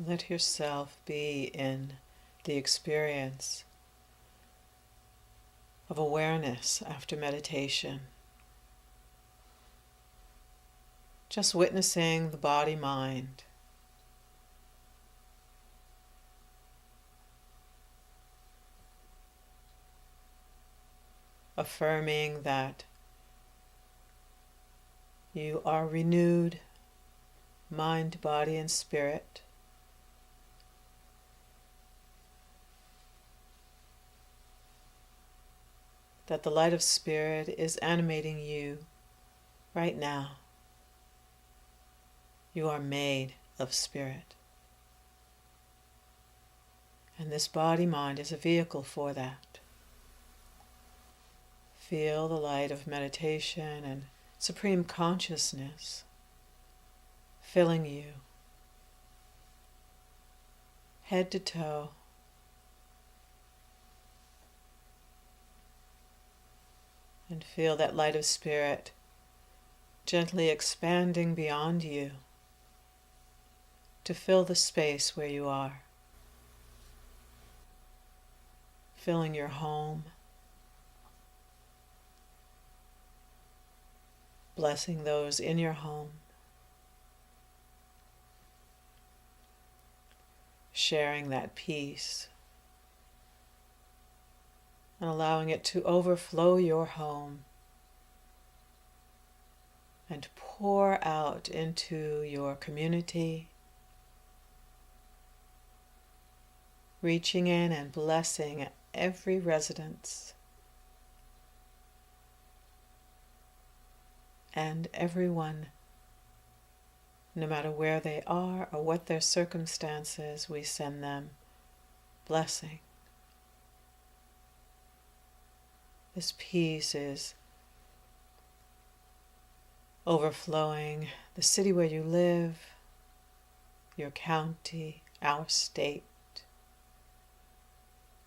Let yourself be in the experience of awareness after meditation. Just witnessing the body-mind. Affirming that you are renewed, mind, body, and spirit. That the light of spirit is animating you right now. You are made of spirit. And this body-mind is a vehicle for that. Feel the light of meditation and supreme consciousness filling you, head to toe. And feel that light of spirit gently expanding beyond you to fill the space where you are. Filling your home. Blessing those in your home. Sharing that peace. And allowing it to overflow your home and pour out into your community, reaching in and blessing every residence and everyone, no matter where they are or what their circumstances, we send them blessing. This peace is overflowing the city where you live, your county, our state,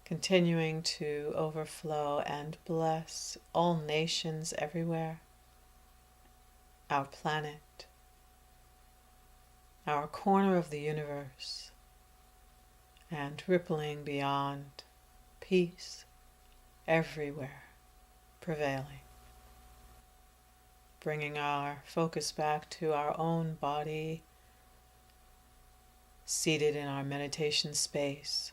continuing to overflow and bless all nations everywhere, our planet, our corner of the universe, and rippling beyond, peace everywhere. Prevailing. Bringing our focus back to our own body, seated in our meditation space.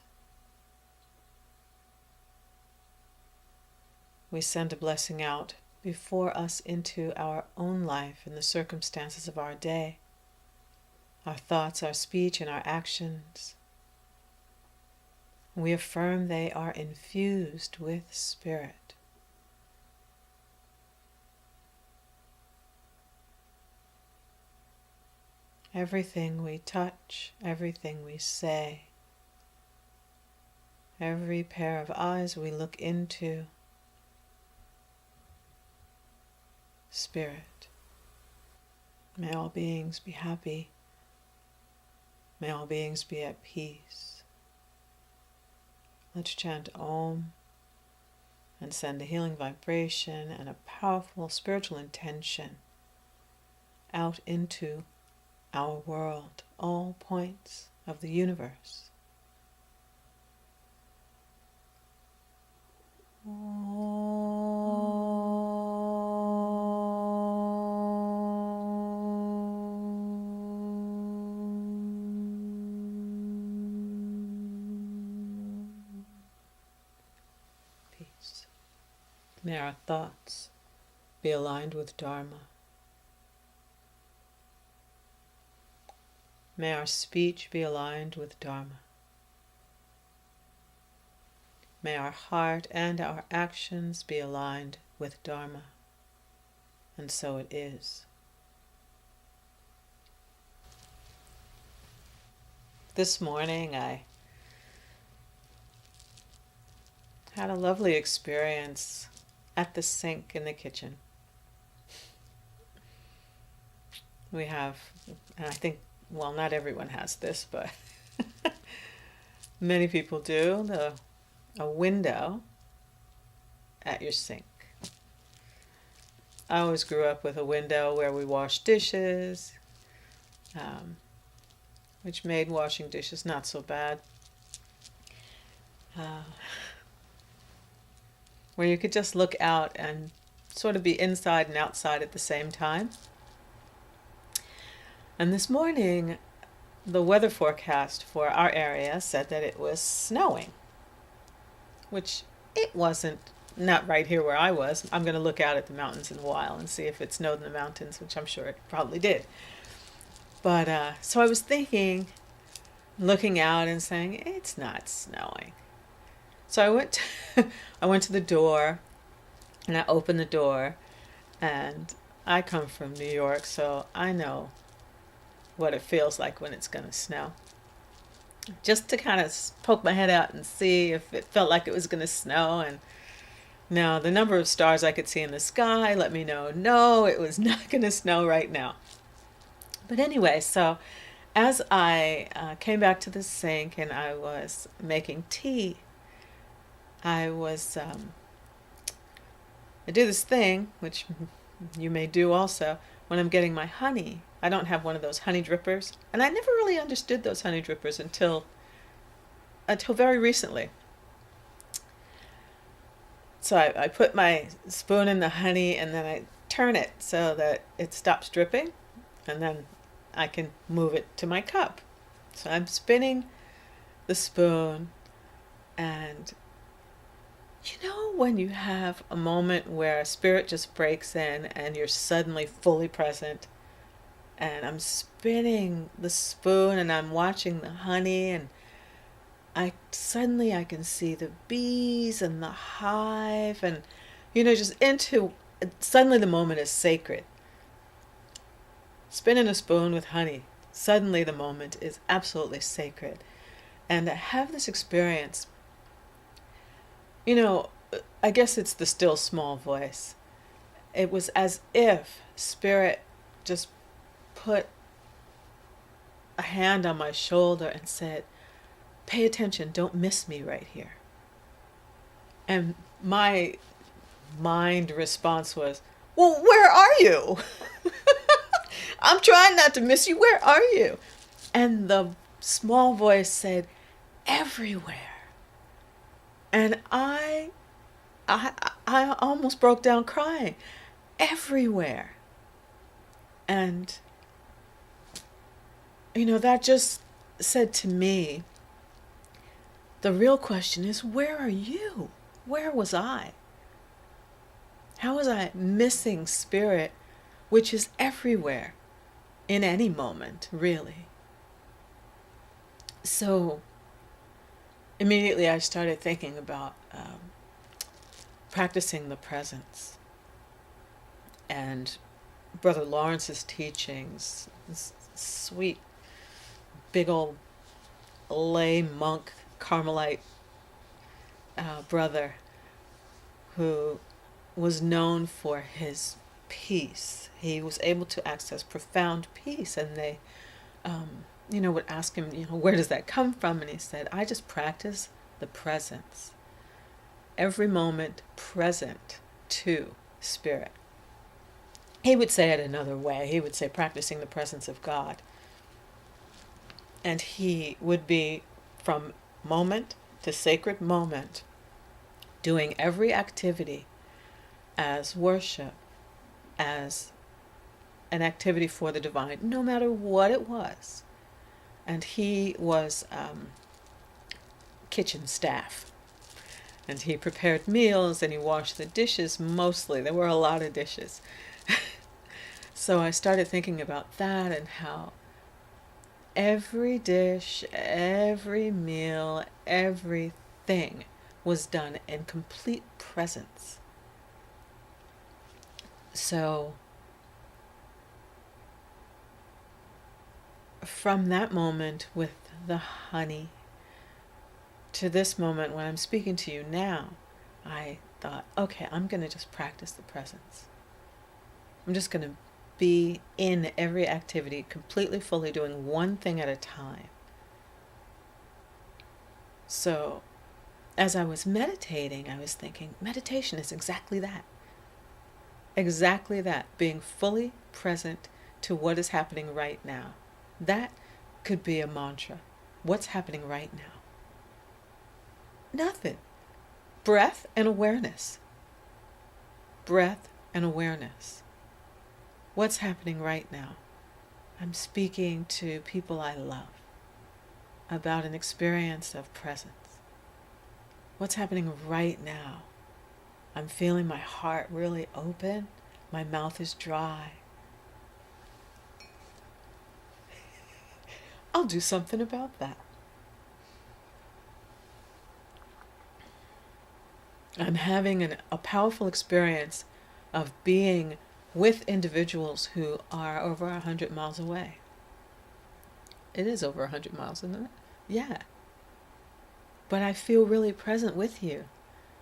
We send a blessing out before us into our own life and the circumstances of our day, our thoughts, our speech, and our actions. We affirm they are infused with spirit. Everything we touch, everything we say, every pair of eyes we look into, spirit. May all beings be happy. May all beings be at peace. Let's chant Om and send a healing vibration and a powerful spiritual intention out into our world, all points of the universe. Peace. May our thoughts be aligned with dharma. May our speech be aligned with dharma. May our heart and our actions be aligned with dharma. And so it is. This morning I had a lovely experience at the sink in the kitchen. We have, and I think, well, not everyone has this, but many people do, a window at your sink. I always grew up with a window where we washed dishes, which made washing dishes not so bad. Where you could just look out and sort of be inside and outside at the same time. And this morning, the weather forecast for our area said that it was snowing, which it wasn't, not right here where I was. I'm going to look out at the mountains in a while and see if it snowed in the mountains, which I'm sure it probably did. But so I was thinking, looking out and saying, it's not snowing. So I went to the door, and I opened the door, and I come from New York, so I know what it feels like when it's going to snow. Just to kind of poke my head out and see if it felt like it was going to snow. And now the number of stars I could see in the sky let me know, no, it was not going to snow right now. But anyway, so as I came back to the sink and I was making tea, I do this thing, which you may do also, when I'm getting my honey. I don't have one of those honey drippers, and I never really understood those honey drippers until very recently. So I put my spoon in the honey, and then I turn it so that it stops dripping, and then I can move it to my cup. So I'm spinning the spoon, and you know when you have a moment where a spirit just breaks in and you're suddenly fully present, and I'm spinning the spoon and I'm watching the honey, and I can see the bees and the hive, and suddenly the moment is sacred. Spinning a spoon with honey, suddenly the moment is absolutely sacred. And I have this experience, I guess it's the still small voice. It was as if Spirit just put a hand on my shoulder and said, pay attention, don't miss me right here. And my mind response was, well, where are you? I'm trying not to miss you. Where are you? And the small voice said, everywhere. And I almost broke down crying. Everywhere. And, that just said to me, the real question is, where are you? Where was I? How was I missing Spirit, which is everywhere, in any moment, really? So immediately I started thinking about practicing the presence. And Brother Lawrence's teachings, this sweet, big old lay monk, Carmelite brother who was known for his peace. He was able to access profound peace, and they would ask him, where does that come from? And he said, I just practice the presence. Every moment present to Spirit. He would say it another way. He would say practicing the presence of God. And he would be from moment to sacred moment doing every activity as worship, as an activity for the divine, no matter what it was. And he was kitchen staff. And he prepared meals and he washed the dishes mostly. There were a lot of dishes. So I started thinking about that and how every dish, every meal, everything was done in complete presence. So from that moment with the honey to this moment when I'm speaking to you now, I thought, okay, I'm going to just practice the presence. I'm just going to be in every activity, completely, fully doing one thing at a time. So as I was meditating, I was thinking, meditation is exactly that. Exactly that, being fully present to what is happening right now. That could be a mantra. What's happening right now? Nothing. Breath and awareness. Breath and awareness. What's happening right now? I'm speaking to people I love about an experience of presence. What's happening right now? I'm feeling my heart really open. My mouth is dry. I'll do something about that. I'm having a powerful experience of being with individuals who are over 100 miles away. It is over 100 miles, isn't it? Yeah. But I feel really present with you.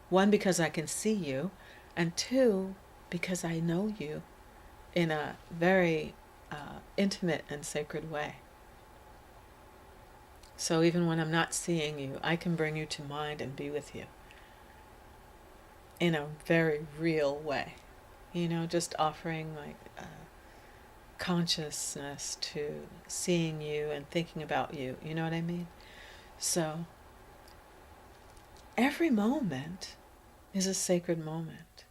One, because I can see you, and two, because I know you in a very intimate and sacred way. So even when I'm not seeing you, I can bring you to mind and be with you in a very real way. Just offering like consciousness to seeing you and thinking about you. You know what I mean? So every moment is a sacred moment.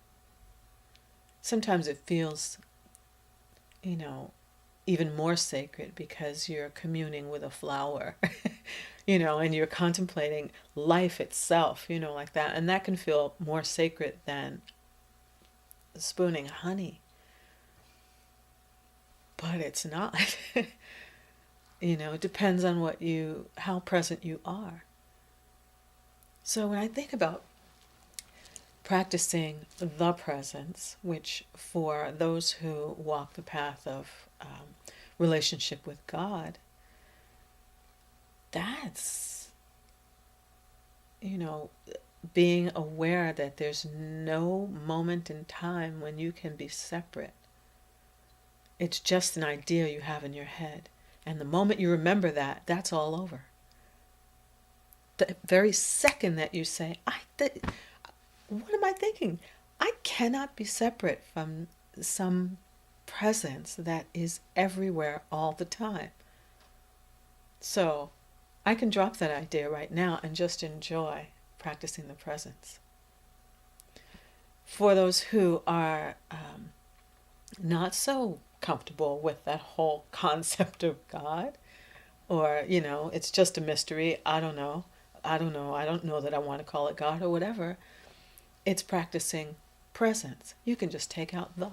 Sometimes it feels, even more sacred because you're communing with a flower, and you're contemplating life itself, like that. And that can feel more sacred than spooning honey. But it's not. It depends on how present you are. So when I think about practicing the presence, which for those who walk the path of relationship with God, that's, being aware that there's no moment in time when you can be separate. It's just an idea you have in your head. And the moment you remember that, that's all over. The very second that you say, what am I thinking? I cannot be separate from some presence that is everywhere all the time. So I can drop that idea right now and just enjoy practicing the presence. For those who are not so comfortable with that whole concept of God, or, it's just a mystery, I don't know that I want to call it God or whatever, it's practicing presence. You can just take out the.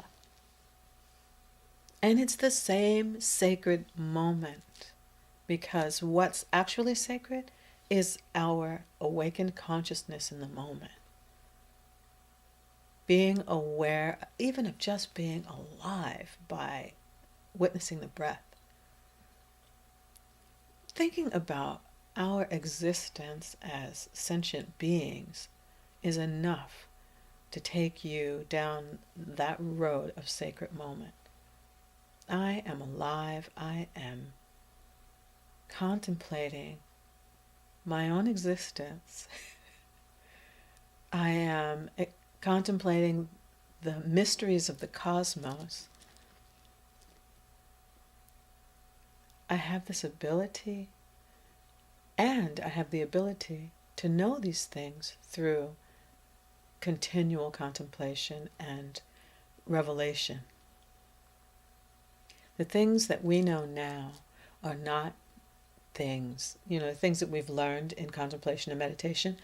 And it's the same sacred moment, because what's actually sacred is our awakened consciousness in the moment. Being aware, even of just being alive by witnessing the breath. Thinking about our existence as sentient beings is enough to take you down that road of sacred moment. I am alive. I am contemplating my own existence. I am contemplating the mysteries of the cosmos. I have this ability, and I have the ability to know these things through continual contemplation and revelation. The things that we know now are not things, the things that we've learned in contemplation and meditation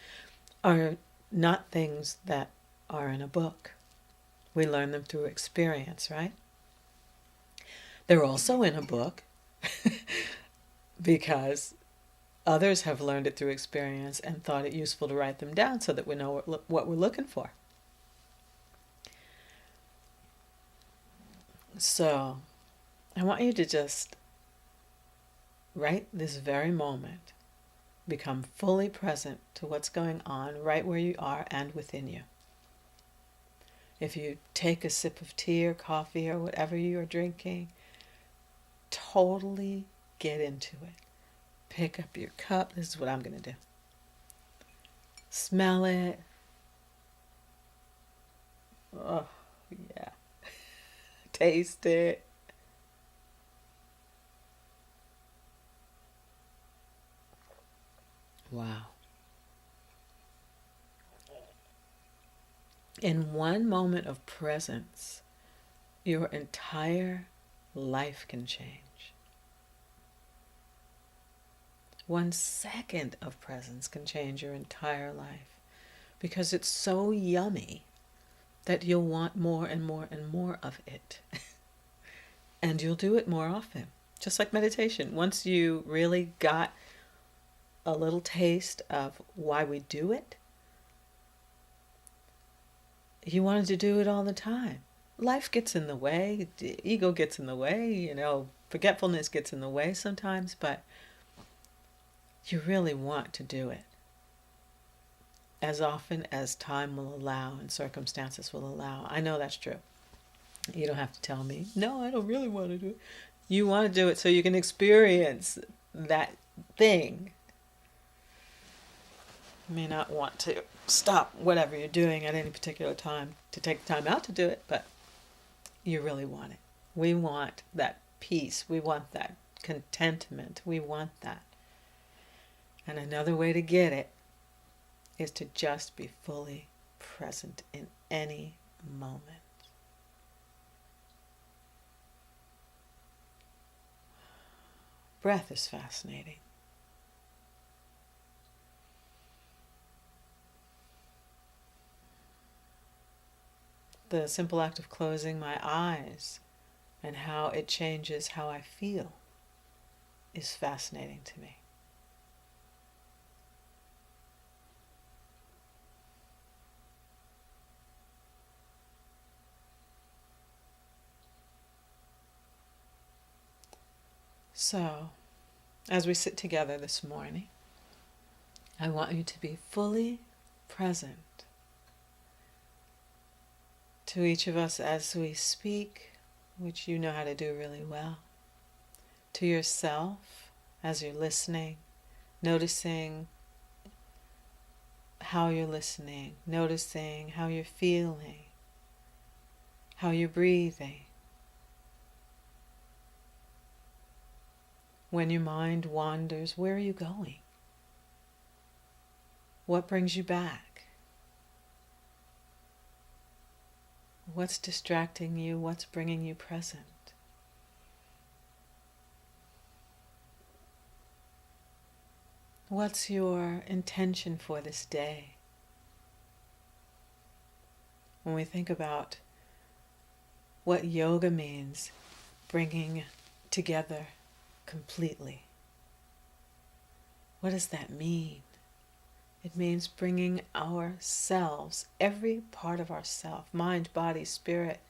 are not things that are in a book. We learn them through experience, right? They're also in a book because others have learned it through experience and thought it useful to write them down so that we know what we're looking for. So I want you to just, right this very moment, become fully present to what's going on right where you are and within you. If you take a sip of tea or coffee or whatever you're drinking, totally get into it. Pick up your cup. This is what I'm going to do. Smell it. Oh, yeah. Taste it. Wow. In one moment of presence, your entire life can change. 1 second of presence can change your entire life, because it's so yummy that you'll want more and more and more of it. And you'll do it more often. Just like meditation. Once you really got a little taste of why we do it, you wanted to do it all the time. Life gets in the way, ego gets in the way, forgetfulness gets in the way sometimes, but you really want to do it as often as time will allow and circumstances will allow. I know that's true. You don't have to tell me, no, I don't really want to do it. You want to do it so you can experience that thing. You may not want to stop whatever you're doing at any particular time to take the time out to do it, but you really want it. We want that peace. We want that contentment. We want that. And another way to get it is to just be fully present in any moment. Breath is fascinating. The simple act of closing my eyes and how it changes how I feel is fascinating to me. So, as we sit together this morning, I want you to be fully present to each of us as we speak, which you know how to do really well, to yourself as you're listening, noticing how you're listening, noticing how you're feeling, how you're breathing. When your mind wanders, where are you going? What brings you back? What's distracting you? What's bringing you present? What's your intention for this day? When we think about what yoga means, bringing together completely, what does that mean? It means bringing ourselves, every part of ourself, mind, body, spirit,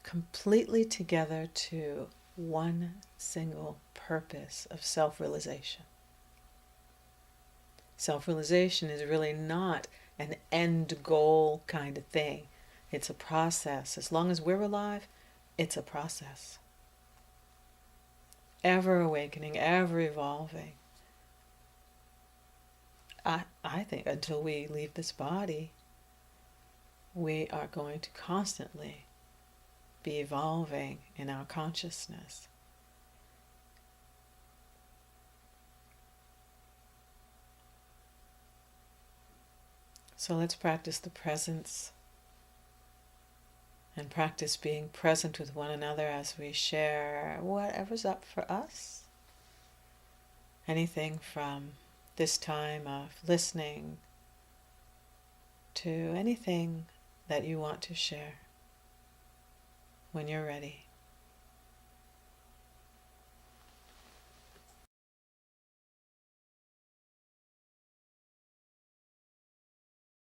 completely together to one single purpose of self-realization. Self-realization is really not an end goal kind of thing. It's a process. As long as we're alive, it's a process. Ever awakening, ever evolving. I think until we leave this body, we are going to constantly be evolving in our consciousness. So let's practice the presence and practice being present with one another as we share whatever's up for us. Anything from this time of listening to anything that you want to share when you're ready.